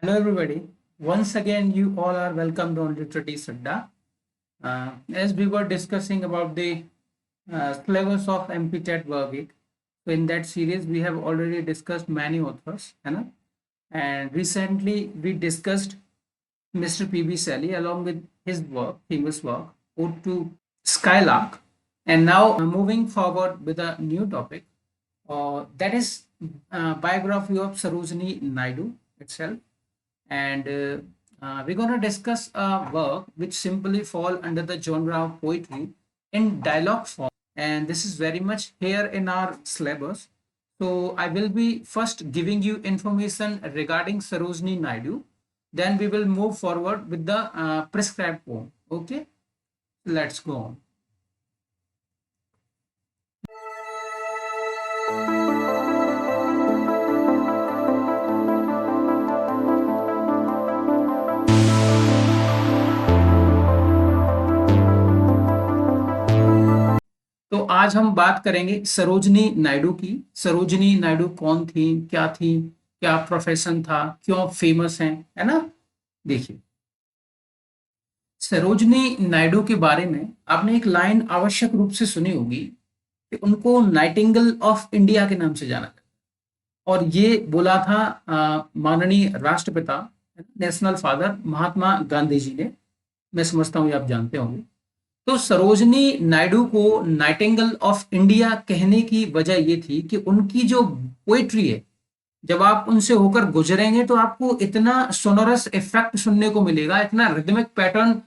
Hello, everybody. Once again, you all are welcome on Literati Sudda. As we were discussing about the syllabus of MPTET work week, so in that series, we have already discussed many authors, है ना? And recently, we discussed Mr. P.B. Shelley along with his work, famous work, Ode to Skylark. And now, moving forward with a new topic, that is biography of Sarojini Naidu itself. And we're going to discuss a work which simply fall under the genre of poetry in dialogue form, and this is very much here in our syllabus. So I will be first giving you information regarding Sarojini Naidu, then we will move forward with the prescribed poem. Okay, let's go on. तो आज हम बात करेंगे सरोजनी नायडू की। सरोजनी नायडू कौन थी, क्या profession था, क्यों फेमस हैं, है ना। देखिए, सरोजनी नायडू के बारे में आपने एक लाइन आवश्यक रूप से सुनी होगी कि उनको नाइटिंगेल ऑफ इंडिया के नाम से जाना जाता है, और ये बोला था माननीय राष्ट्रपिता, नेशनल फादर महात्मा गांधी जी ने। मैं समझता हूँ ये आप जानते होंगे। तो सरोजनी नायडू को नाइटिंगेल ऑफ इंडिया कहने की वजह ये थी कि उनकी जो पोएट्री है, जब आप उनसे होकर गुजरेंगे तो आपको इतना सोनोरस इफेक्ट सुनने को मिलेगा, इतना रिदमिक पैटर्न,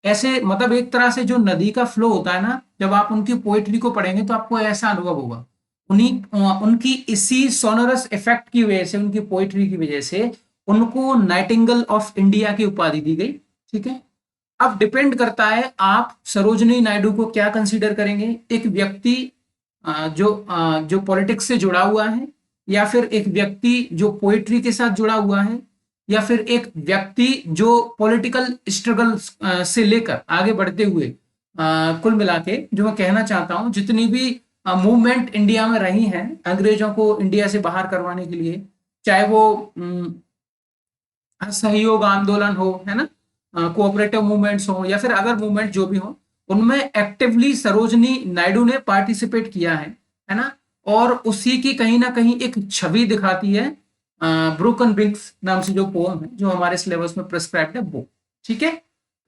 ऐसे मतलब एक तरह से जो नदी का फ्लो होता है ना, जब आप उनकी पोएट्री को पढ़ेंगे तो आपको ऐसा अनुभव होगा। उनकी इसी सोनोरस इफेक्ट की वजह से, उनकी पोएट्री की वजह से उनको नाइटिंगेल ऑफ इंडिया की उपाधि दी गई। ठीक है, अब डिपेंड करता है आप सरोजनी नायडू को क्या कंसीडर करेंगे, एक व्यक्ति जो पॉलिटिक्स से जुड़ा हुआ है, या फिर एक व्यक्ति जो पोएट्री के साथ जुड़ा हुआ है, या फिर एक व्यक्ति जो पॉलिटिकल स्ट्रगल से लेकर आगे बढ़ते हुए, कुल मिला के जो मैं कहना चाहता हूं, जितनी भी मूवमेंट इंडिया में रही हैं अंग्रेजों को इंडिया से बाहर करवाने के लिए, चाहे वो असहयोग आंदोलन हो, है ना, कोऑपरेटिव मूवमेंट्स हो, या फिर अदर मूवमेंट जो भी हो, उनमें एक्टिवली सरोजनी नायडू ने पार्टिसिपेट किया है ना। और उसी की कहीं ना कहीं एक छवि दिखाती है ब्रोकन ब्रिक्स नाम से जो पोम है, जो हमारे सिलेबस में प्रिस्क्राइब्ड है वो। ठीक है,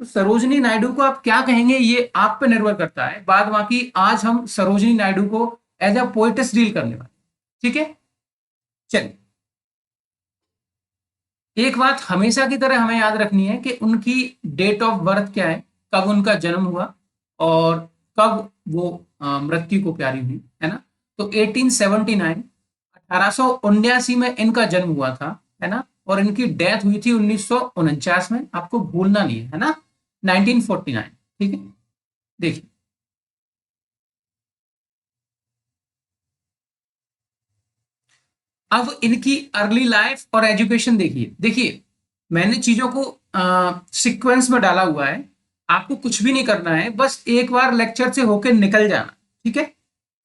तो सरोजनी नायडू को आप क्या कहेंगे ये आप पे निर्भर करता है। बाद बाकी आज हम सरोजनी नायडू को एज अ पोएटिस डील करने वाले। ठीक है, चलिए, एक बात हमेशा की तरह हमें याद रखनी है कि उनकी डेट ऑफ बर्थ क्या है, कब उनका जन्म हुआ और कब वो मृत्यु को प्यारी हुई, है ना। तो 1879 1879 में इनका जन्म हुआ था, है ना, और इनकी डेथ हुई थी 1949 में। आपको भूलना नहीं है ना, 1949। ठीक है, देखिए, अब इनकी अर्ली लाइफ और एजुकेशन देखिए मैंने चीजों को सीक्वेंस में डाला हुआ है। आपको कुछ भी नहीं करना है, बस एक बार लेक्चर से होकर निकल जाना। ठीक है,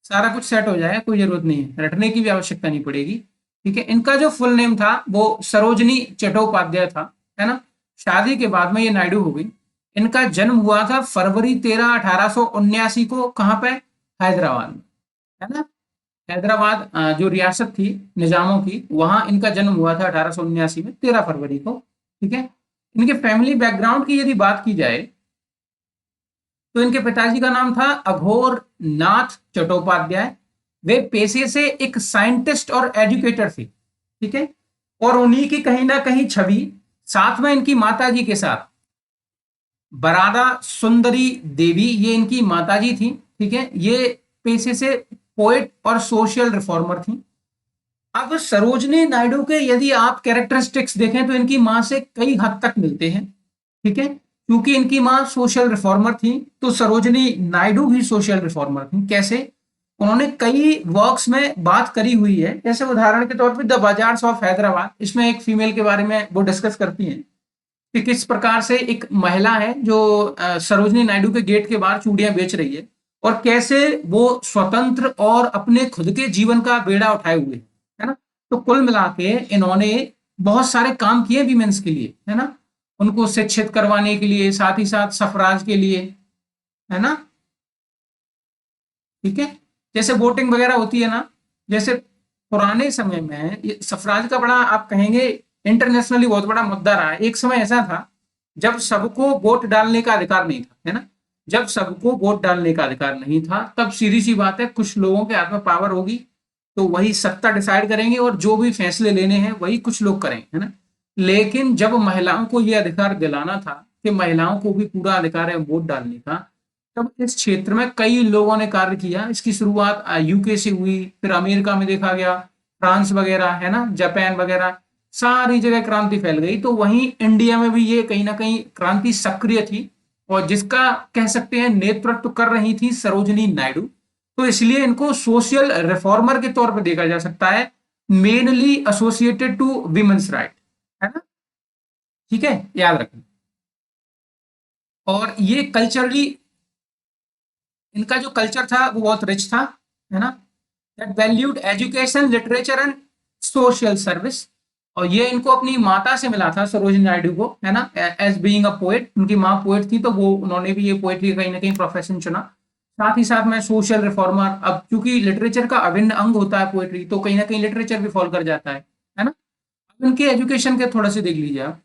सारा कुछ सेट हो जाएगा, कोई जरूरत नहीं है, रटने की भी आवश्यकता नहीं पड़ेगी। ठीक है, इनका जो फुल नेम था वो सरोजनी चट्टोपाध्याय था, है ना। शादी के बाद में ये नायडू हो गई। इनका जन्म हुआ था फरवरी 13 1879 को। कहाँ पे? हैदराबाद में, है ना। हैदराबाद जो रियासत थी निजामों की, वहां इनका जन्म हुआ था 1879 में 13 फरवरी को। ठीक है, इनके फैमिली बैकग्राउंड की यदि बात की जाए तो इनके पिताजी का नाम था अघोर नाथ चट्टोपाध्याय। वे पेशे से एक साइंटिस्ट और एजुकेटर थे। ठीक है, और उन्हीं की कहीं ना कहीं छवि साथ में इनकी माताजी के साथ, बरादा सुंदरी देवी, ये इनकी माताजी थी। ठीक है, ये पेशे से पोएट और सोशल रिफॉर्मर थी। अब सरोजनी नायडू के यदि आप कैरेक्टरिस्टिक्स देखें तो इनकी मां से कई हद तक मिलते हैं। ठीक है, क्योंकि इनकी मां सोशल रिफॉर्मर थी, तो सरोजनी नायडू भी सोशल रिफॉर्मर थी। कैसे? उन्होंने कई वर्क्स में बात करी हुई है, जैसे उदाहरण के तौर पे द बाजार्स ऑफ हैदराबाद, इसमें एक फीमेल के बारे में वो डिस्कस करती हैं कि किस प्रकार से एक महिला है जो सरोजनी नायडू के गेट के बाहर चूड़ियां बेच रही है, और कैसे वो स्वतंत्र और अपने खुद के जीवन का बेड़ा उठाए हुए, है ना। तो कुल मिला के इन्होंने बहुत सारे काम किए वीमेंस के लिए, है ना, उनको शिक्षित करवाने के लिए, साथ ही साथ सफराज के लिए, है ना, ठीक है। जैसे वोटिंग वगैरह होती है ना, जैसे पुराने समय में ये सफराज का बड़ा आप कहेंगे इंटरनेशनली बहुत बड़ा मुद्दा रहा है। एक समय ऐसा था जब सबको वोट डालने का अधिकार नहीं था, है ना, जब सबको वोट डालने का अधिकार नहीं था, तब सीधी सी बात है कुछ लोगों के हाथ में पावर होगी तो वही सत्ता डिसाइड करेंगे और जो भी फैसले लेने हैं वही कुछ लोग करेंगे, है ना। लेकिन जब महिलाओं को यह अधिकार दिलाना था कि महिलाओं को भी पूरा अधिकार है वोट डालने का, तब इस क्षेत्र में कई लोगों ने कार्य किया। इसकी शुरुआत यूके से हुई, फिर अमेरिका में देखा गया, फ्रांस वगैरह, है ना, जापान वगैरह, सारी जगह क्रांति फैल गई। तो वहीं इंडिया में भी ये कहीं ना कहीं क्रांति सक्रिय थी और जिसका कह सकते हैं नेतृत्व कर रही थी सरोजनी नायडू। तो इसलिए इनको सोशल रिफॉर्मर के तौर पर देखा जा सकता है, mainly associated to women's right, है ना, ठीक है, याद रखना। और ये कल्चरली इनका जो कल्चर था वो बहुत रिच था, है ना, that valued education, literature and social service. और ये इनको अपनी माता से मिला था सरोजिनी नायडू को, है ना, एज बीइंग अ पोएट। उनकी माँ पोएट थी तो वो उन्होंने भी ये पोएट्री कहीं ना कहीं प्रोफेशन चुना। साथ ही साथ में सोशल रिफॉर्मर, अब क्योंकि लिटरेचर का अभिन्न अंग होता है पोएट्री, तो कहीं ना कहीं लिटरेचर भी फॉलो कर जाता है ना। अब इनके एजुकेशन के थोड़ा से देख लीजिए आप।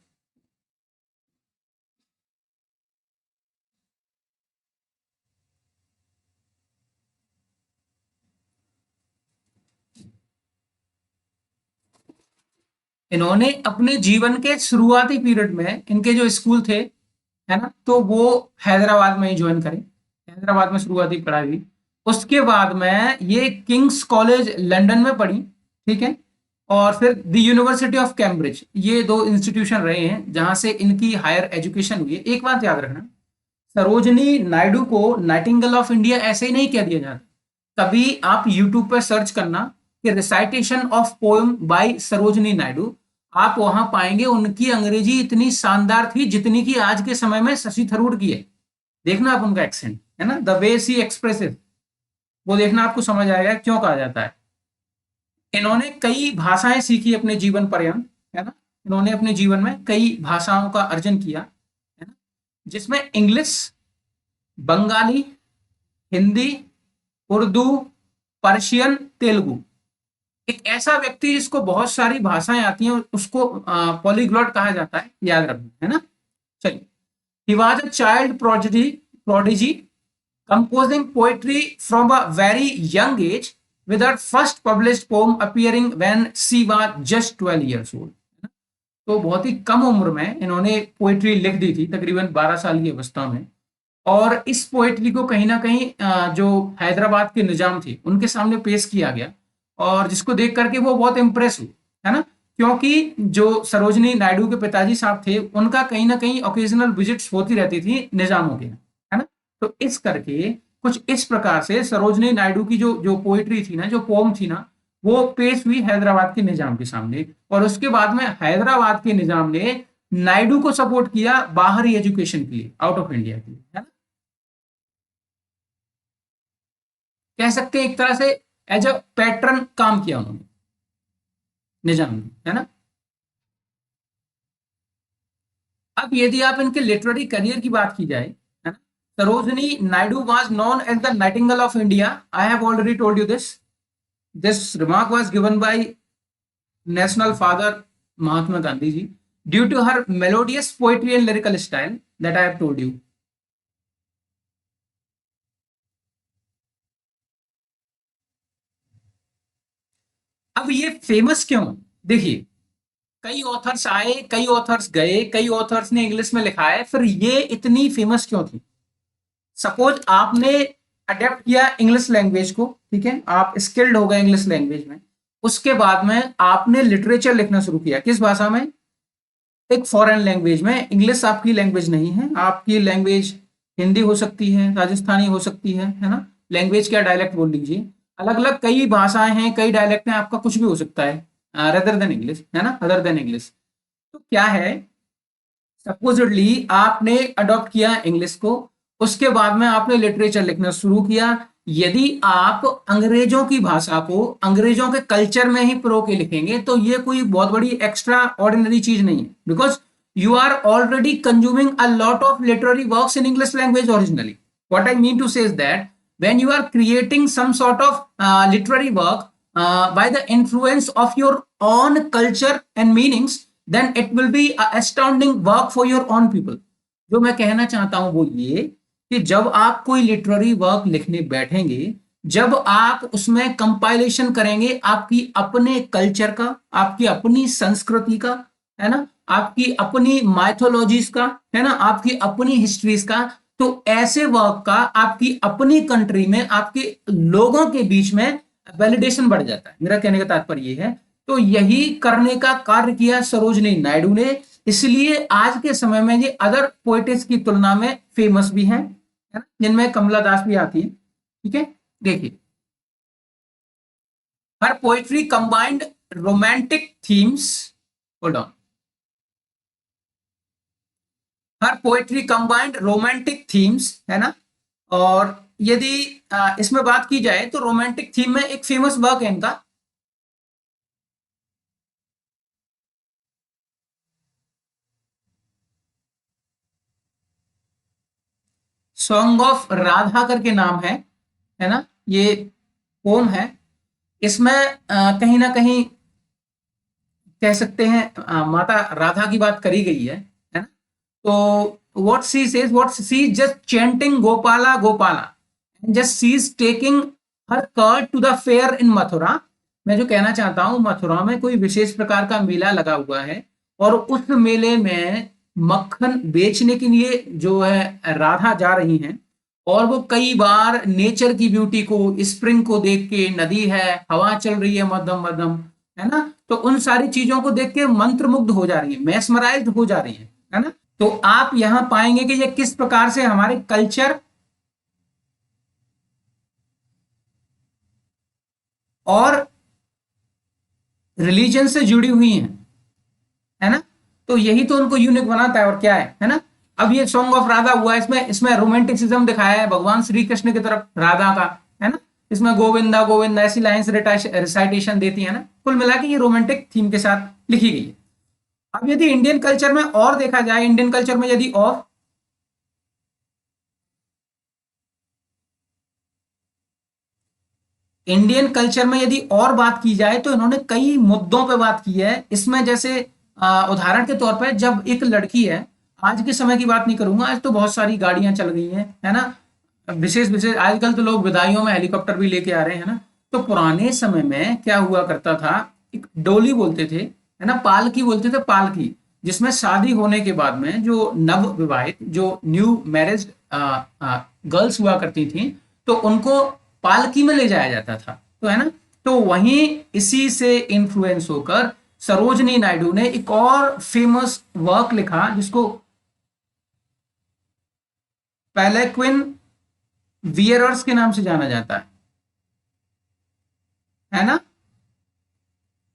इन्होंने अपने जीवन के शुरुआती पीरियड में इनके जो स्कूल थे, है ना, तो वो हैदराबाद में ही ज्वाइन करें, हैदराबाद में शुरुआती पढ़ाई हुई। उसके बाद में ये किंग्स कॉलेज लंदन में पढ़ी, ठीक है, और फिर द यूनिवर्सिटी ऑफ कैम्ब्रिज, ये दो इंस्टीट्यूशन रहे हैं जहां से इनकी हायर एजुकेशन हुई है। एक बात याद रखना, सरोजनी नायडू को नाइटिंगेल ऑफ इंडिया ऐसे ही नहीं कह दिया जाता। कभी आप यूट्यूब पर सर्च करना कि recitation of poem by Sarojini Naidu, आप वहां पाएंगे उनकी अंग्रेजी इतनी शानदार थी जितनी कि आज के समय में शशि थरूर की है। देखना आप उनका एक्सेंट, है ना, द वे सी एक्सप्रेसिव, वो देखना आपको समझ आएगा क्यों कहा जाता है। इन्होंने कई भाषाएं सीखी अपने जीवन पर्यंत, है ना, इन्होंने अपने जीवन में कई भाषाओं का अर्जन किया, है ना, जिसमें इंग्लिश, बंगाली, हिंदी, उर्दू, पर्शियन, तेलुगु। एक ऐसा व्यक्ति जिसको बहुत सारी भाषाएं आती हैं उसको पॉलीग्लॉट कहा जाता है, याद रखना, है ना। चलिए, he was a child prodigy composing poetry from a very young age, with her first published poem appearing when she was just 12 years old। तो बहुत ही कम उम्र में इन्होंने पोएट्री लिख दी थी, तकरीबन 12 साल की अवस्था में। और इस पोएट्री को कहीं ना कहीं जो हैदराबाद के निजाम थे उनके सामने पेश किया गया, और जिसको देख करके वो बहुत इंप्रेस हुए, है ना, क्योंकि जो सरोजनी नायडू के पिताजी साहब थे उनका कहीं ना कहीं ओकेजनल विजिट्स होती रहती थी निजामों के, है ना। तो इस करके कुछ इस प्रकार से सरोजनी नायडू की जो जो पोएट्री थी ना, जो पोम थी ना, वो पेश हुई हैदराबाद के निजाम के सामने। और उसके बाद में हैदराबाद के निजाम ने नायडू को सपोर्ट किया बाहरी एजुकेशन के लिए, आउट ऑफ इंडिया के लिए, है ना। कह सकते हैं एक तरह से एज अ पैटर्न काम किया उन्होंने निजाम ने, है ना। अब यदि आप इनके लिटरेरी करियर की बात की जाए, है ना, Sarojini Naidu was known as the nightingale of India. I have already told you this. This remark was given by national father Mahatma Gandhi ji due to her melodious poetry and lyrical style that I have told you. अब ये famous क्यों, देखिए, कई authors आए, कई authors गए, कई authors ने इंग्लिश में लिखा है, फिर ये इतनी फेमस क्यों थी। सपोज आपने अडेप्ट किया इंग्लिश लैंग्वेज को, ठीक है, आप स्किल्ड हो गए इंग्लिश लैंग्वेज में, उसके बाद में आपने लिटरेचर लिखना शुरू किया किस भाषा में, एक फॉरेन लैंग्वेज में। इंग्लिश आपकी लैंग्वेज नहीं है, आपकी लैंग्वेज हिंदी हो सकती है, राजस्थानी हो सकती है ना, लैंग्वेज क्या डायलेक्ट बोल लीजिए, अलग अलग कई भाषाएं हैं, कई डायलेक्ट हैं, आपका कुछ भी हो सकता है अदर देन इंग्लिश, है ना, अदर देन इंग्लिश। तो क्या है, सपोजिटली आपने अडॉप्ट किया इंग्लिश को, उसके बाद में आपने लिटरेचर लिखना शुरू किया, यदि आप अंग्रेजों की भाषा को अंग्रेजों के कल्चर में ही प्रो के लिखेंगे तो ये कोई बहुत बड़ी एक्स्ट्रा ऑर्डिनरी चीज नहीं है, because you are already consuming a lot of literary works in English language originally. What I mean to say is that when you are creating some sort of literary work by the influence of your own culture and meanings, then it will be a astounding work for your own people. जो मैं कहना चाहता हूं वो ये कि जब आप कोई लिटरेरी वर्क लिखने बैठेंगे, जब आप उसमें कंपाइलेशन करेंगे आपकी अपने कल्चर का, आपकी अपनी संस्कृति का, है ना, आपकी अपनी माइथोलॉजीज का, है ना, आपकी अपनी हिस्ट्रीज का, तो ऐसे वर्क का आपकी अपनी कंट्री में आपके लोगों के बीच में वैलिडेशन बढ़ जाता है। मेरा कहने का तात्पर्य ये है, तो यही करने का कार्य किया सरोजनी नायडू ने, इसलिए आज के समय में ये अदर पोएटिस की तुलना में फेमस भी हैं, है ना, जिनमें कमला दास भी आती है। ठीक है, देखिए, her poetry combined romantic themes, hold on, her poetry combined romantic themes, है ना, और यदि इसमें बात की जाए तो रोमांटिक थीम में एक फेमस वर्क है इनका, सॉन्ग ऑफ राधा करके नाम है ना, ये पोम है। इसमें कहीं ना कहीं कह सकते हैं माता राधा की बात करी गई है ना। तो what she says, what she just chanting Gopala Gopala and just she is taking her curd to the fair in Mathura. मैं जो कहना चाहता हूं, मथुरा में कोई विशेष प्रकार का मेला लगा हुआ है और उस मेले में मक्खन बेचने के लिए जो है राधा जा रही हैं, और वो कई बार नेचर की ब्यूटी को, स्प्रिंग को देख के, नदी है, हवा चल रही है मध्यम मध्यम, है ना, तो उन सारी चीजों को देख के मंत्रमुग्ध हो जा रही है, मैस्मराइज्ड हो जा रही है ना। तो आप यहां पाएंगे कि ये किस प्रकार से हमारे कल्चर और रिलीजन से जुड़ी हुई हैं, है ना, तो यही तो उनको यूनिक बनाता है, और क्या है ना। अब ये सॉन्ग ऑफ राधा हुआ, इसमें इसमें रोमांटिसिज्म दिखाया है भगवान श्री कृष्ण की तरफ राधा का, है ना, इसमें गोविंदा गोविंदा ऐसी लाइंस रिसाइटेशन देती है ना। कुल मिला के ये रोमांटिक थीम के साथ लिखी गई है। अब यदि इंडियन कल्चर में और देखा जाए, इंडियन कल्चर में यदि और इंडियन कल्चर में यदि और बात की जाए तो इन्होंने कई मुद्दों पे बात की है इसमें। जैसे उदाहरण के तौर पर जब एक लड़की है, आज के समय की बात नहीं करूंगा, आज तो बहुत सारी गाड़ियां चल गई हैं, है ना, विशेष विशेष आजकल तो लोग विदाइयों में हेलीकॉप्टर भी लेके आ रहे हैं ना। तो पुराने समय में क्या हुआ करता था, एक डोली बोलते थे, है ना, पालकी बोलते थे, पालकी, जिसमें शादी होने के बाद में जो नव विवाहित, जो न्यू मैरिज गर्ल्स हुआ करती थी, तो उनको पालकी में ले जाया जाता था, तो है ना। तो वहीं इसी से इन्फ्लुएंस होकर सरोजनी नायडू ने एक और फेमस वर्क लिखा जिसको पैलेक्विन वियरर्स के नाम से जाना जाता है ना,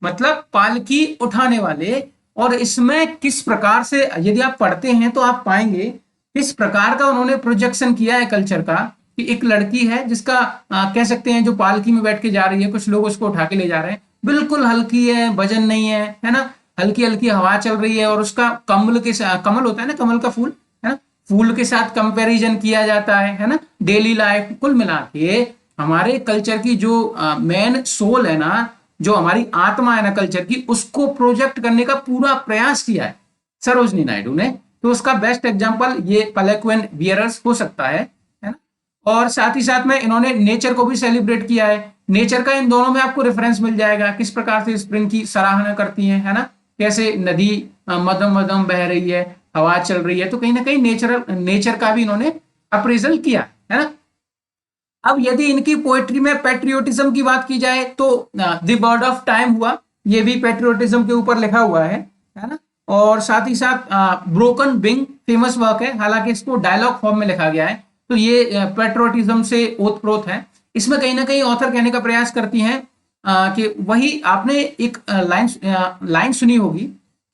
मतलब पालकी उठाने वाले। और इसमें किस प्रकार से यदि आप पढ़ते हैं तो आप पाएंगे किस प्रकार का उन्होंने प्रोजेक्शन किया है कल्चर का, कि एक लड़की है जिसका कह सकते हैं जो पालकी में बैठ के जा रही है, कुछ लोग उसको उठा के ले जा रहे हैं, बिल्कुल हल्की है, वजन नहीं है ना, हल्की हल्की हवा चल रही है, और उसका कमल के साथ, कमल होता है ना, कमल का फूल, है ना, फूल के साथ कंपैरिजन किया जाता है ना, डेली लाइफ। कुल मिला के हमारे कल्चर की जो मेन सोल है ना, जो हमारी आत्मा है ना कल्चर की, उसको प्रोजेक्ट करने का पूरा प्रयास किया है सरोजनी नायडू ने। तो उसका बेस्ट एग्जांपल ये पैलेक्विन वियरर्स हो सकता है ना। और साथ ही साथ में इन्होंने नेचर को भी सेलिब्रेट किया है। नेचर का इन दोनों में आपको रेफरेंस मिल जाएगा, किस प्रकार से स्प्रिंग की सराहना करती है ना, कैसे नदी मध्यम मध्यम बह रही है, हवा चल रही है, तो कहीं ना कहीं नेचर का भी इन्होंने अप्रेजल किया है ना। अब यदि इनकी पोएट्री में पेट्रियोटिज्म की बात की जाए तो द बर्ड ऑफ टाइम हुआ, ये भी पेट्रियोटिज्म के ऊपर लिखा हुआ है ना। और साथ ही साथ ब्रोकन विंग फेमस वर्क है, हालांकि इसको डायलॉग फॉर्म में लिखा गया है, तो ये पेट्रियोटिज्म से ओतप्रोत है। इसमें कहीं ना कहीं ऑथर कहने का प्रयास करती हैं कि वही आपने एक लाइन सुनी होगी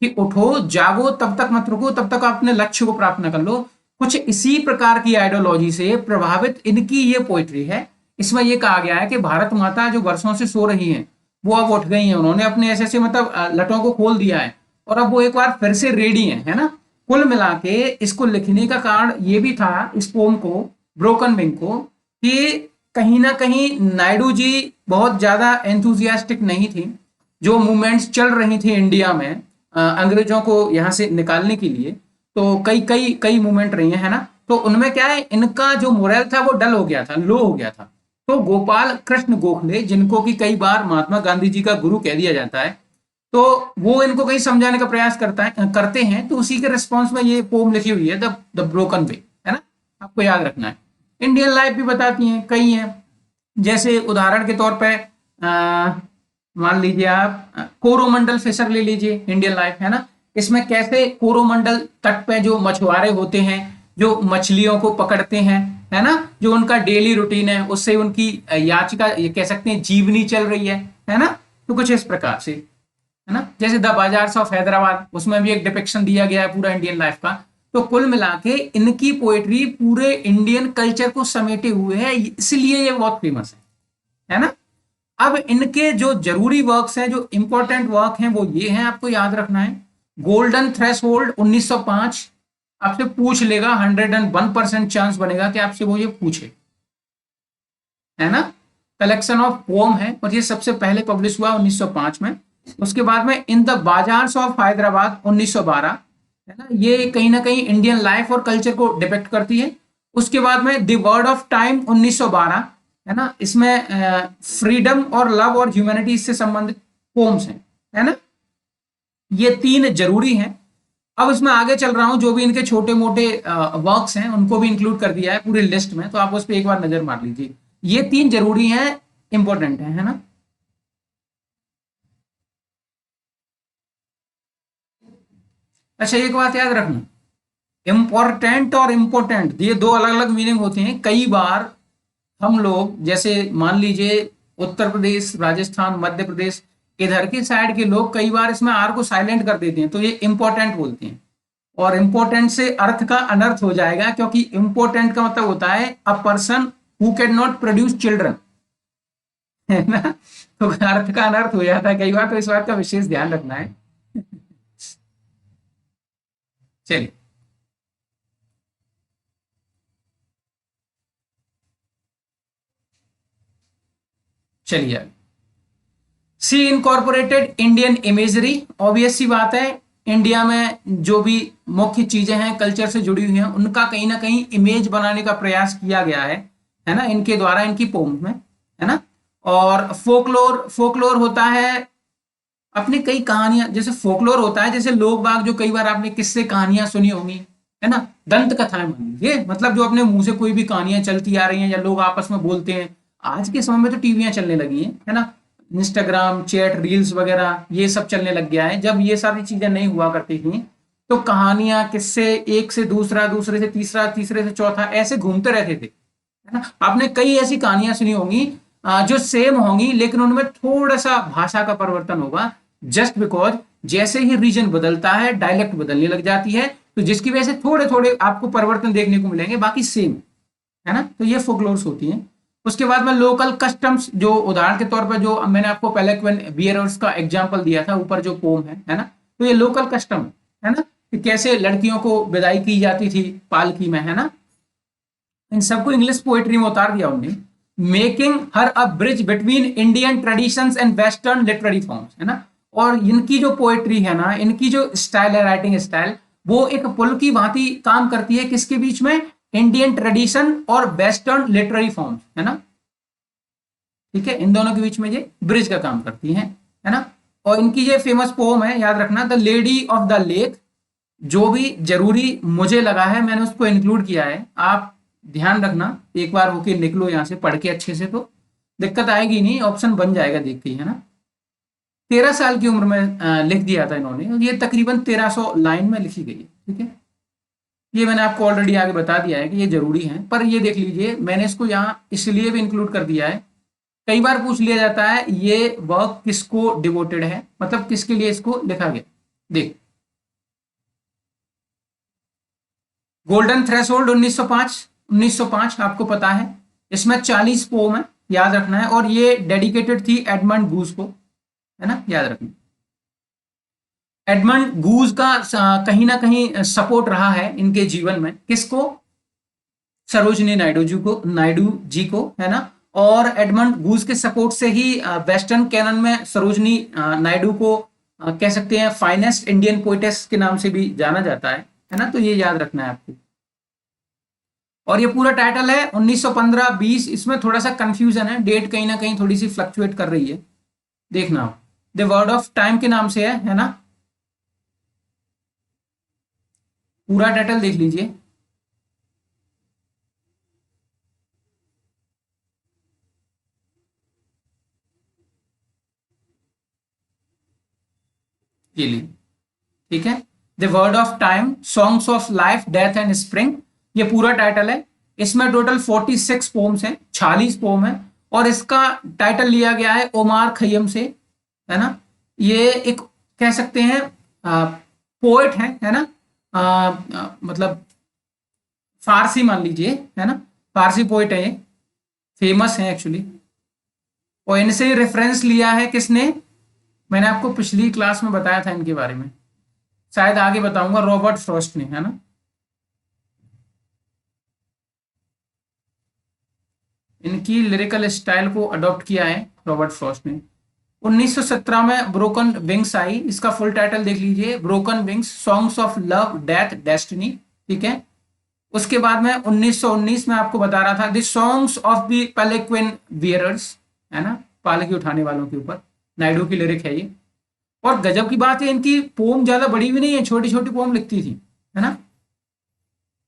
कि उठो जागो तब तक मत रुको, तब तक अपने लक्ष्य को प्राप्त न कर लो। कुछ इसी प्रकार की आइडियोलॉजी से प्रभावित इनकी ये पोइट्री है। इसमें ये कहा गया है कि भारत माता जो वर्षों से सो रही हैं वो अब उठ गई हैं, उन्होंने अपने ऐसे ऐसे मतलब लटों को खोल दिया है और अब वो एक बार फिर से रेडी है ना। कुल मिला के इसको लिखने का कारण ये भी था, इस पोम को, ब्रोकन विंग को, कि कहीं ना कहीं नायडू जी बहुत ज्यादा एंथुजियास्टिक नहीं थी। जो मूवमेंट्स चल रही थी इंडिया में अंग्रेजों को यहाँ से निकालने के लिए, तो कई कई कई मूवमेंट रही है ना, तो उनमें क्या है, इनका जो मोरल था वो डल हो गया था, लो हो गया था। तो गोपाल कृष्ण गोखले, जिनको कि कई बार महात्मा गांधी जी का गुरु कह दिया जाता है, तो वो इनको कहीं समझाने का प्रयास करते हैं। तो उसी के रिस्पॉन्स में ये पोम लिखी हुई है, द ब्रोकन वे, है ना, आपको याद रखना है। इंडियन लाइफ भी बताती हैं, कई हैं, जैसे उदाहरण के तौर पे मान लीजिए आप कोरोमंडल फिशर ले लीजिए, इंडियन लाइफ, है ना। इसमें कैसे कोरोमंडल तट पे जो मछुआरे होते हैं, जो मछलियों को पकड़ते हैं, है ना, जो उनका डेली रूटीन है, उससे उनकी याचिका, ये कह सकते हैं जीवनी चल रही है ना। तो कुछ इस प्रकार से, है ना, जैसे द बाजार्स ऑफ हैदराबाद, उसमें भी एक डिपिक्शन दिया गया है पूरा इंडियन लाइफ का। तो कुल मिला के इनकी पोएट्री पूरे इंडियन कल्चर को समेटे हुए है, इसलिए ये बहुत फेमस है ना। अब इनके जो जरूरी वर्क्स हैं, जो इंपॉर्टेंट वर्क हैं, वो ये हैं, आपको याद रखना है। गोल्डन थ्रेशोल्ड 1905, आपसे पूछ लेगा, 101% चांस बनेगा कि आपसे वो ये पूछे, है ना। कलेक्शन ऑफ पोम है और ये सबसे पहले पब्लिश हुआ 1905 में। उसके बाद में in the bazaars of Hyderabad 1912, है ना, ये कहीं ना कहीं इंडियन लाइफ और कल्चर को डिपेक्ट करती है। उसके बाद में द वर्ड ऑफ टाइम 1912, है ना, इसमें फ्रीडम और लव और ह्यूमैनिटी से संबंधित पोम्स हैं, है ना। ये तीन जरूरी हैं। अब इसमें आगे चल रहा हूं, जो भी इनके छोटे मोटे वर्क्स हैं उनको भी इंक्लूड कर दिया है पूरी लिस्ट में, तो आप उस पर एक बार नजर मार लीजिए। ये तीन जरूरी हैं, इंपॉर्टेंट है ना। अच्छा, एक बात याद रखना, इंपॉर्टेंट और इंपॉर्टेंट ये दो अलग अलग मीनिंग होते हैं। कई बार हम लोग, जैसे मान लीजिए उत्तर प्रदेश, राजस्थान, मध्य प्रदेश, इधर की साइड के लोग कई बार इसमें आर को साइलेंट कर देते हैं, तो ये इंपॉर्टेंट बोलते हैं, और इंपॉर्टेंट से अर्थ का अनर्थ हो जाएगा, क्योंकि इंपॉर्टेंट का मतलब होता है a person who can not produce children, है ना। तो अर्थ का अनर्थ हो जाता है कई बार, तो इस बात का विशेष ध्यान रखना है। चलिए, चलिए सी इनकॉर्पोरेटेड इंडियन इमेजरी, ऑब्वियस सी बात है, इंडिया में जो भी मुख्य चीजें हैं कल्चर से जुड़ी हुई हैं उनका कहीं ना कहीं इमेज बनाने का प्रयास किया गया है ना, इनके द्वारा, इनकी पोम में, है ना। और फोकलोर, फोकलोर होता है अपनी कई कहानियां, जैसे फोकलोर होता है, जैसे लोग बाग जो कई बार आपने किस्से कहानियां सुनी होंगी, है ना, दंत कथाएं मान लीजिए, मतलब जो अपने मुंह से कोई भी कहानियां चलती आ रही हैं या लोग आपस में बोलते हैं। आज के समय में तो टीवियां चलने लगी हैं, है ना, इंस्टाग्राम, चैट, रील्स वगैरह ये सब चलने लग गया है। जब ये सारी चीजें नहीं हुआ करती थी, तो कहानियां, किस्से एक से दूसरा, दूसरे से तीसरा, तीसरे से चौथा, ऐसे घूमते रहते थे, है ना। आपने कई ऐसी कहानियां सुनी होंगी जो सेम होंगी, लेकिन उनमें थोड़ा सा भाषा का परिवर्तन होगा, जस्ट बिकॉज जैसे ही रीजन बदलता है डायलेक्ट बदलने लग जाती है, तो जिसकी वजह से थोड़े थोड़े आपको परिवर्तन देखने को मिलेंगे, बाकी सेम, है ना। तो ये फोकलोर्स होती हैं। उसके बाद में लोकल कस्टम्स, जो उदाहरण के तौर पर जो मैंने आपको पहले बियरर्स का एग्जांपल दिया था, ऊपर जो पोम है ना, तो ये लोकल कस्टम है ना, कि कैसे लड़कियों को विदाई की जाती थी पालकी में, है ना। इन सबको इंग्लिश पोएट्री में उतार दिया उन्होंने, making her a bridge between Indian traditions and western literary forms, है ना। और इनकी जो पोएट्री है ना, इनकी जो स्टाइल है, राइटिंग स्टाइल, वो एक पुल की भांति काम करती है, किसके बीच में, इंडियन ट्रेडिशन और वेस्टर्न लिटरेरी फॉर्म्स, है ना। ठीक है, इन दोनों के बीच में ये ब्रिज का काम करती है ना। और इनकी ये फेमस पोम है, याद रखना, the lady of the lake. जो भी जरूरी मुझे लगा है मैंने उसको इंक्लूड किया है, आप ध्यान रखना, एक बार होके निकलो यहाँ से पढ़ के अच्छे से, तो दिक्कत आएगी नहीं, ऑप्शन बन जाएगा देख के, है ना। 13 साल की उम्र में लिख दिया था इन्होंने, और ये तकरीबन 1300 लाइन में लिखी गई है, ठीक है। ये मैंने आपको ऑलरेडी आगे बता दिया है कि ये जरूरी है, पर ये देख लीजिए मैंने इसको यहाँ इसलिए भी इंक्लूड कर दिया है, कई बार पूछ लिया जाता है ये वर्क किसको डिवोटेड है, मतलब किसके लिए इसको लिखा गया। देख, गोल्डन थ्रेशोल्ड 1905, 1905 आपको पता है, इसमें 40 पोम है, याद रखना है, और ये डेडिकेटेड थी एडमंड गूज को, है ना, याद रखना। एडमंड गूज का कहीं ना कहीं सपोर्ट रहा है इनके जीवन में, किसको, सरोजनी नायडू जी को, है ना। और एडमंड गूज के सपोर्ट से ही वेस्टर्न कैनन में सरोजनी नायडू को कह सकते हैं फाइनेस्ट इंडियन पोइटेस के नाम से भी जाना जाता है ना, तो ये याद रखना है आपको। और ये पूरा टाइटल है 1915-20, इसमें थोड़ा सा कंफ्यूजन है, डेट कहीं ना कहीं थोड़ी सी फ्लक्चुएट कर रही है, देखना। द वर्ड ऑफ टाइम के नाम से है ना, पूरा टाइटल देख लीजिए। ये ली, ठीक है, the word of time, songs of life, death and spring, ये पूरा टाइटल है। इसमें टोटल 46 पोम्स हैं, 46 पोम है, और इसका टाइटल लिया गया है ओमार खय्यम से, है ना। ये एक कह सकते हैं पोएट है ना, मतलब फारसी मान लीजिए, है ना, फारसी पोएट है ये, फेमस है एक्चुअली। और इनसे रेफरेंस लिया है किसने, मैंने आपको पिछली क्लास में बताया था इनके बारे में, शायद आगे बताऊंगा, रॉबर्ट फ्रॉस्ट ने, है ना। इनकी लिरिकल स्टाइल को अडॉप्ट किया है रॉबर्ट फ्रॉस्ट ने। 1917 में ब्रोकन विंग्स आई, इसका फुल टाइटल देख लीजिए, broken wings, songs of love, death, destiny, ठीक है। उसके बाद में 1919 में आपको बता रहा था द सॉन्ग्स ऑफ द पेलेक्विन वियरर्स, है ना, पालकी उठाने वालों के ऊपर नायडू की लिरिक है ये। और गजब की बात है, इनकी पोम ज्यादा बड़ी भी नहीं है, छोटी छोटी पोम लिखती थी, है ना।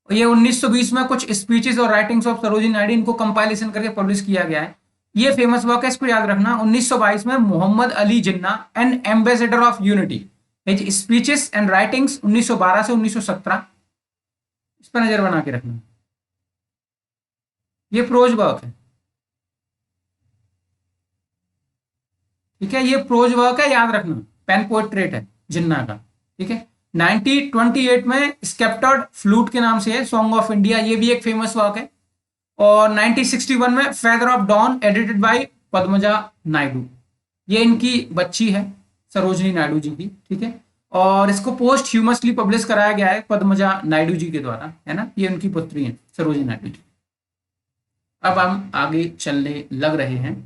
ये 1920 में कुछ स्पीचेस और राइटिंग्स ऑफ सरोजिनी नायडू, इनको कंपाइलेशन करके पब्लिश किया गया है। ये फेमस वर्क है, इसको याद रखना। 1922 में Mohammad Ali Jinnah and ambassador of unity, his speeches and writings, 1912 से 1917, इस पर नजर बना के रखना। ये प्रोज वर्क है, ठीक है, ये प्रोज वर्क है, याद रखना, पेन पोर्ट्रेट है जिन्ना का, ठीक है। 1928 में स्केप्टर्ड फ्लूट के नाम से है, सॉन्ग ऑफ इंडिया, ये भी एक फेमस वर्क है। और 1961 में feather of dawn, edited by Padmaja Naidu, ये इनकी बच्ची है सरोजनी नायडू जी की, ठीक है। और इसको पोस्ट ह्यूमसली पब्लिश कराया गया है पद्मजा नायडू जी के द्वारा, है ना, ये उनकी पुत्री है सरोजनी नायडू जी। अब हम आगे चलने लग रहे हैं,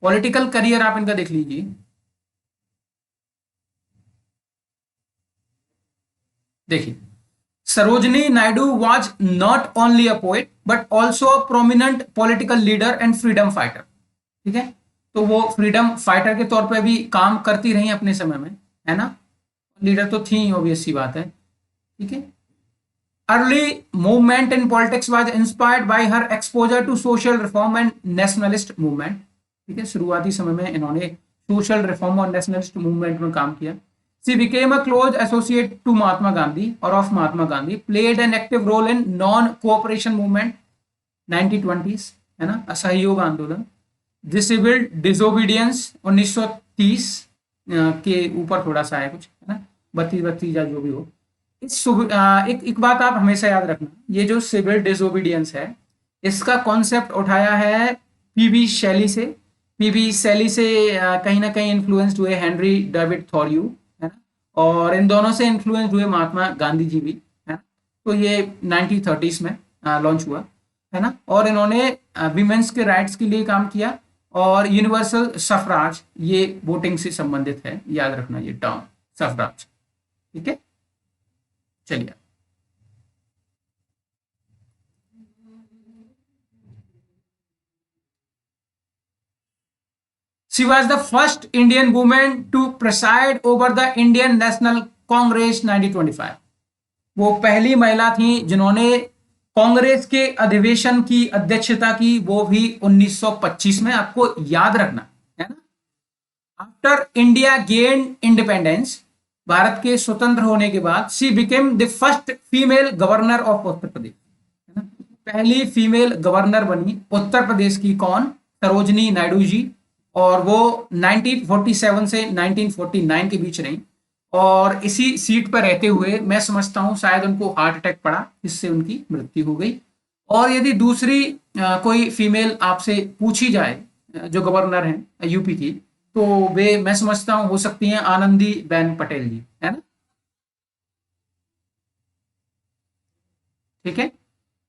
पॉलिटिकल करियर आप इनका देख लीजिए। देखिए, Sarojini Naidu was not only a poet but also a prominent political leader and freedom fighter, ठीक है। तो वो फ्रीडम फाइटर के तौर पे भी काम करती रही अपने समय में, है ना, लीडर तो थी, ऑब्वियस सी बात है, ठीक है। Early movement in politics was inspired by her exposure to social reform and nationalist movement, ठीक है। शुरुआती समय में इन्होंने सोशल रिफॉर्म और नेशनलिस्ट मूवमेंट में काम किया। She became a close associate to Mahatma Gandhi or of Mahatma Gandhi, played an active role in non-cooperation movement 1920s, है ना, असहयोग आंदोलन, सिविल डिसोबीडियंस 1930 के ऊपर थोड़ा सा है कुछ, है ना, 32 या जो भी हो। एक बात आप हमेशा याद रखना, ये जो सिविल डिसोबीडियंस है, इसका कॉन्सेप्ट उठाया है पीबी शैली से। पीबी शैली से कहीं ना कहीं इन्फ्लुएंस्ड हुए हेनरी डेविड थॉरियू, है ना, और इन दोनों से इन्फ्लुएंस्ड हुए महात्मा गांधी जी भी, है ना। तो ये 1930s में लॉन्च हुआ, है ना। और इन्होंने विमेंस के राइट्स के लिए काम किया, और यूनिवर्सल सफराज, ये वोटिंग से संबंधित है, याद रखना ये टर्म सफराज, ठीक है। चलिए, She was the first Indian woman to preside over the Indian National Congress 1925. वो पहली महिला थी जिन्होंने कांग्रेस के अधिवेशन की अध्यक्षता की, वो भी 1925 में, आपको याद रखना, है ना। After India gain independence, Bharat के स्वतंत्र होने के बाद, she became the first female governor of Uttar Pradesh, है ना, पहली फीमेल गवर्नर बनी उत्तर प्रदेश की, कौन, सरोजनी नायडू जी। और वो 1947 से 1949 के बीच रही, और इसी सीट पर रहते हुए मैं समझता हूं शायद उनको हार्ट अटैक पड़ा, जिससे उनकी मृत्यु हो गई। और यदि दूसरी कोई फीमेल आपसे पूछी जाए, जो गवर्नर हैं यूपी की, तो वे मैं समझता हूं हो सकती हैं आनंदी बेन पटेल जी, है ना। ठीक है।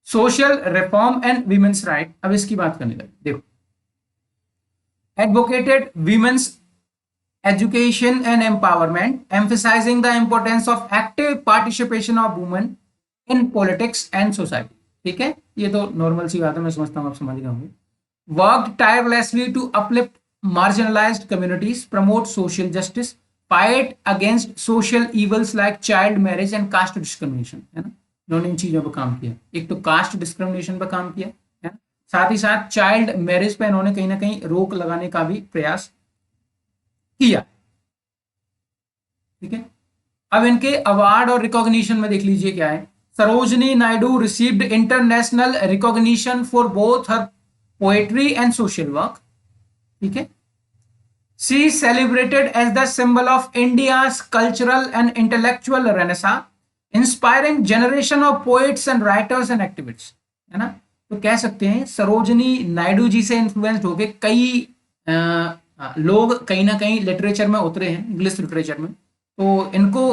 Social reform and women's right, अब इसकी बात करने लगे। देखो, advocated women's education and empowerment, emphasizing the importance of active participation of women in politics and society। ठीक है, ये तो नॉर्मल सी बात है, मैं समझता हूँ आप समझ गए होंगे। Worked tirelessly to uplift marginalized communities, promote social justice, fight against social evils like child marriage and caste discrimination, है ना। इन्होंने इन चीजों पर काम किया, एक तो कास्ट डिस्क्रिमिनेशन पर काम किया, है ना, साथ ही साथ चाइल्ड मैरिज पे इन्होंने कहीं ना कहीं रोक लगाने का भी प्रयास किया। ठीक है। अब इनके अवार्ड और रिकॉग्निशन में देख लीजिए क्या है। Sarojini Naidu received international recognition for both her poetry and social work. ठीक है। She celebrated as the symbol of India's cultural and intellectual renaissance, inspiring generation of poets and writers and activists, है ना। तो कह सकते हैं सरोजनी नायडू जी से इन्फ्लुएंस्ड होके कई लोग कहीं ना कहीं लिटरेचर में उतरे हैं, इंग्लिश लिटरेचर में। तो इनको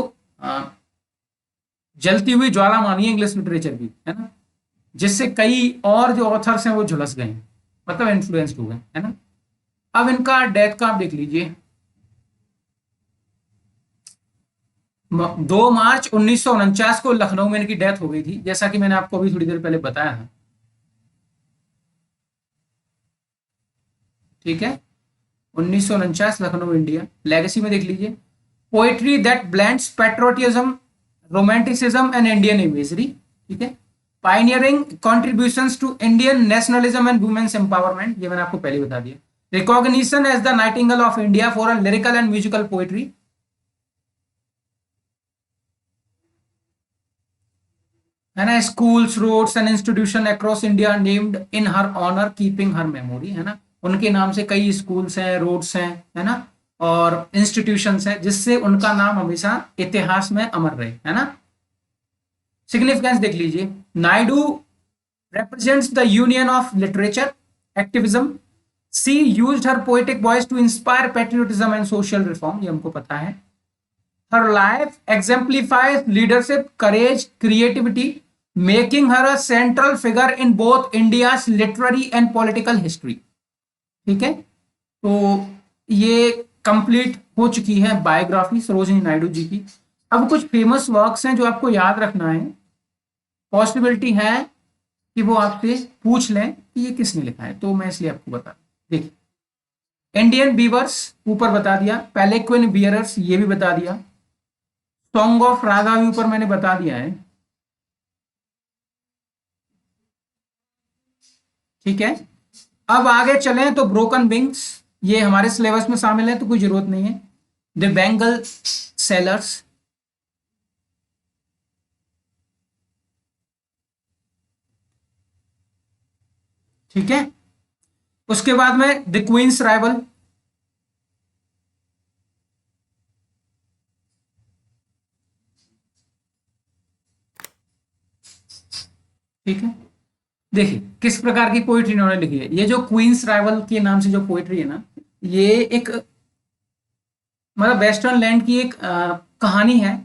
जलती हुई ज्वाला मानी है इंग्लिश लिटरेचर की, है ना, जिससे कई और जो ऑथर्स हैं वो झुलस गए, मतलब इन्फ्लुएंस्ड हो गए, है ना। अब इनका डेथ का आप देख लीजिए, 2 मार्च 1949 को लखनऊ में इनकी डेथ हो गई थी, जैसा कि मैंने आपको अभी थोड़ी देर पहले बताया था। ठीक है, 1949 लखनऊ इंडिया। लेगेसी में देख लीजिए, poetry that blends patriotism, romanticism and Indian imagery. ठीक है। Pioneering contributions to Indian nationalism and women's empowerment, ये मैंने आपको पहले बता दिया। Recognition as the nightingale of India for a lyrical and musical poetry, है ना। Schools, roads and institution across India named in her honour, keeping her memory, है ना। उनके नाम से कई स्कूल्स हैं, रोड्स हैं, है ना, और इंस्टीट्यूशंस हैं, जिससे उनका नाम हमेशा इतिहास में अमर रहे, है ना। सिग्निफिकेंस देख लीजिए, Naidu represents the union of literature activism. She used her poetic voice to inspire patriotism and social reform, ये हमको पता है। Her life exemplifies leadership, courage, creativity, making her a central figure in both India's literary and political history। ठीक है, तो ये complete हो चुकी है बायोग्राफी सरोजिनी नायडू जी की। अब कुछ फेमस वर्क्स हैं जो आपको याद रखना है, पॉसिबिलिटी है कि वो आपसे पूछ लें कि ये किसने लिखा है, तो मैं इसलिए आपको बता, देखिए, इंडियन बीवर्स ऊपर बता दिया, पेलेक्विन बियरर्स ये भी बता दिया, सॉन्ग ऑफ राधा भी ऊपर मैंने बता दिया है। ठीक है। अब आगे चलें तो ब्रोकन विंग्स, ये हमारे सिलेबस में शामिल है तो कोई जरूरत नहीं है। द बेंगल सेलर्स, ठीक है। उसके बाद में द क्वींस राइवल, ठीक है। देखिए किस प्रकार की पोइट्री इन्होंने लिखी है। ये जो क्वींस राइवल के नाम से जो पोइट्री है ना, ये एक मतलब वेस्टर्न लैंड की एक कहानी है,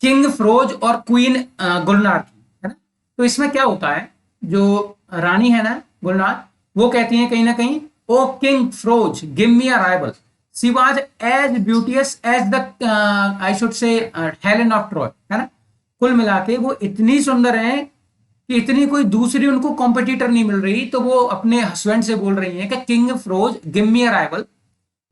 किंग फ्रोज और क्वीन गुलनार की, है ना। तो इसमें क्या होता है, जो रानी है ना गुलनार, वो कहती है कहीं ना कहीं, O king Feroz give me a rival, she was as beauteous as the I should say Helen of Troy, है ना। कुल मिला के वो इतनी सुंदर है कि इतनी कोई दूसरी उनको कॉम्पिटिटर नहीं मिल रही, तो वो अपने हस्बैंड से बोल रही है कि king Feroz give me a rival,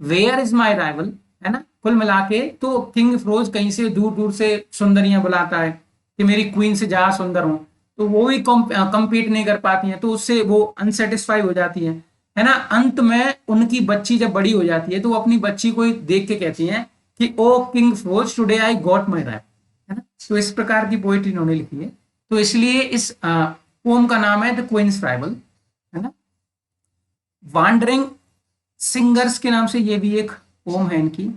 where is my rival, है ना। कुल मिला के तो किंग फिरोज कहीं से दूर दूर से सुंदरियां बुलाता है कि मेरी क्वीन से ज्यादा सुंदर हो, तो वो भी compete नहीं कर पाती हैं, तो उससे वो अनसेटिस्फाई हो जाती है ना। अंत में उनकी बच्ची जब बड़ी हो जाती है तो वो अपनी बच्ची को देख के कहती हैं कि O king Feroz today I got my rival, है ना। तो इस प्रकार की पोएट्री इन्होंने लिखी है, तो इसलिए इस पोम का नाम है द क्वींस राइवल, है ना। वांडरिंग सिंगर्स के नाम से ये भी एक पोम है इनकी,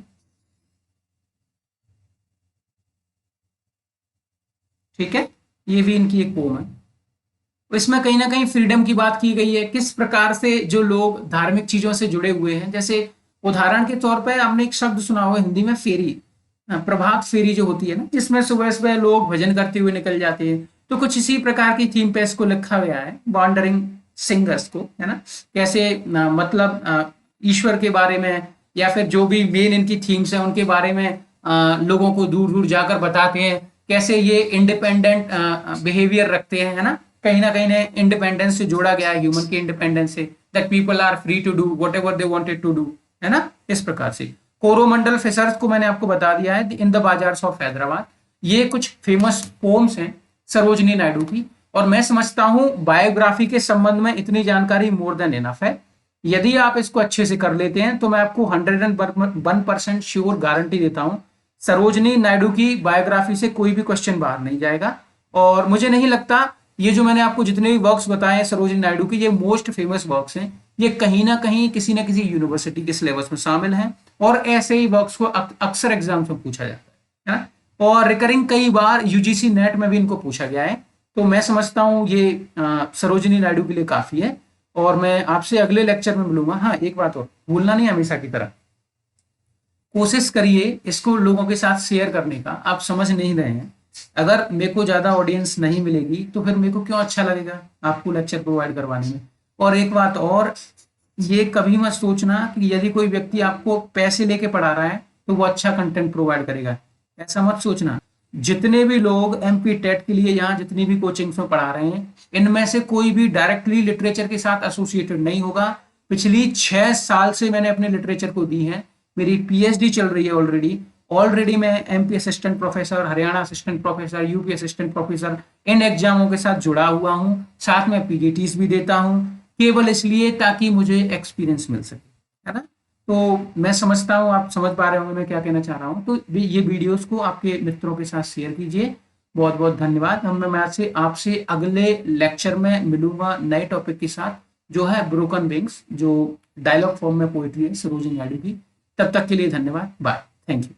ठीक है। ये भी इनकी एक पोम है। इसमें कहीं ना कहीं फ्रीडम की बात की गई है, किस प्रकार से जो लोग धार्मिक चीजों से जुड़े हुए हैं, जैसे उदाहरण के तौर पर हमने एक शब्द सुना हुआ हिंदी में, फेरी, प्रभात फेरी जो होती है ना, जिसमें सुबह सुबह लोग भजन करते हुए निकल जाते हैं। तो कुछ इसी प्रकार की थीम पे इसको लिखा गया है, वॉन्डरिंग सिंगर्स को, है ना, कैसे मतलब ईश्वर के बारे में या फिर जो भी मेन इनकी थीम्स है उनके बारे में लोगों को दूर दूर जाकर बताते हैं, कैसे ये इंडिपेंडेंट बिहेवियर रखते हैं, है ना कहीं इंडिपेंडेंस से जोड़ा गया है, ह्यूमन के इंडिपेंडेंस से, that people are free to do whatever they wanted to do, है ना, इस प्रकार से। कोरोमंडल फिशर्स को मैंने आपको बता दिया है, in the bazaars of Hyderabad. ये कुछ फेमस पोम्स हैं सरोजनी नायडू की, और मैं समझता हूं बायोग्राफी के संबंध में इतनी जानकारी मोर देन इनफ है। यदि आप इसको अच्छे से कर लेते हैं तो मैं आपको 101% श्योर गारंटी देता हूं, सरोजनी नायडू की बायोग्राफी से कोई भी क्वेश्चन बाहर नहीं जाएगा। और मुझे नहीं लगता ये जो मैंने आपको जितने भी वर्क्स बताए हैं सरोजनी नायडू के, ये मोस्ट फेमस वर्क्स हैं, ये कहीं ना कहीं किसी ना किसी यूनिवर्सिटी के सिलेबस में शामिल हैं, और ऐसे ही वर्क्स को अक्सर एग्जाम्स में पूछा जाता है ना, और रिकरिंग कई बार यूजीसी नेट में भी इनको पूछा गया है। तो मैं समझता हूँ ये सरोजनी नायडू के लिए काफी है, और मैं आपसे अगले लेक्चर में मिलूंगा। हाँ, एक बात और भूलना नहीं, हमेशा की तरह कोशिश करिए इसको लोगों के साथ शेयर करने का। आप समझ नहीं रहे हैं, अगर मेरे को ज्यादा ऑडियंस नहीं मिलेगी तो फिर मेरे को क्यों अच्छा लगेगा आपको लेक्चर प्रोवाइड करवाने में। और एक बात और, ये कभी मत सोचना कि यदि कोई व्यक्ति आपको पैसे लेके पढ़ा रहा है तो वो अच्छा कंटेंट प्रोवाइड करेगा, ऐसा मत सोचना। जितने भी लोग एमपी टेट के लिए यहाँ जितनी भी कोचिंग्स में पढ़ा रहे हैं, इनमें से कोई भी डायरेक्टली लिटरेचर के साथ एसोसिएटेड नहीं होगा। पिछली 6 साल से मैंने अपने लिटरेचर को दी है, मेरी पीएचडी चल रही है ऑलरेडी मैं MP assistant professor, Haryana assistant professor, UP assistant professor इन एग्जामों के साथ जुड़ा हुआ हूं, साथ में पीजीटीज भी देता हूं, केवल इसलिए ताकि मुझे एक्सपीरियंस मिल सके, है ना। तो मैं समझता हूं आप समझ पा रहे होंगे मैं क्या कहना चाह रहा हूं। तो ये वीडियोस को आपके मित्रों के साथ शेयर कीजिए। बहुत बहुत धन्यवाद। मैं आपसे अगले लेक्चर में मिलूंगा नए टॉपिक के साथ, जो है ब्रोकन विंग्स, जो डायलॉग फॉर्म में पोइट्री है सरोजिनी नायडू की। तब तक के लिए धन्यवाद, बाय, थैंक यू।